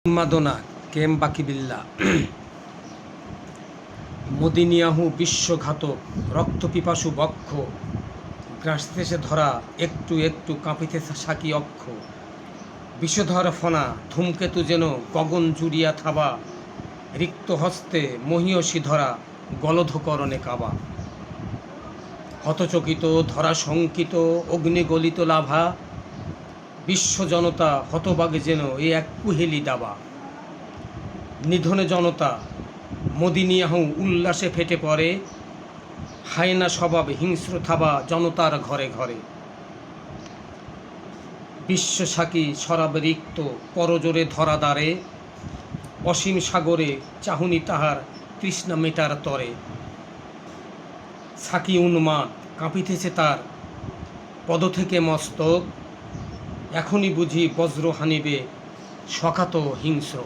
উন্মাদনা কেম বাকিবিল্লা মদিনিয়াহু বিশ্বঘাতক রক্তপিপাসু বক্ষ গ্রাসতেছে ধরা একটু একটু কাঁপিতেছে সাকি অক্ষ বিষধর ফনা ধূমকেতু যেন গগন জুড়িয়া থাবা রিক্ত হস্তে মহীয়সী ধরা গলধকরণে কাবা হতচকিত ধরা শঙ্কিত অগ্নিগলিত লাভা বিশ্ব জনতা হতবাগে যেন এ এক কুহেলি দাবা নিধনে জনতা মদিনিয়াহু উল্লাসে ফেটে পড়ে হায়না স্বভাব হিংস্র থাবা জনতার ঘরে ঘরে বিশ্বসাখী শরাব রিক্ত করজোরে ধরা দ্বারে অসীম সাগরে চাহুনি তাহার তৃষ্ণা মেটার তরে সাকি উন্মাদ কাঁপিতেছে তার পদ থেকে মস্তক এখনই বুঝি বজ্র হানিবে শকাত হিংস্র।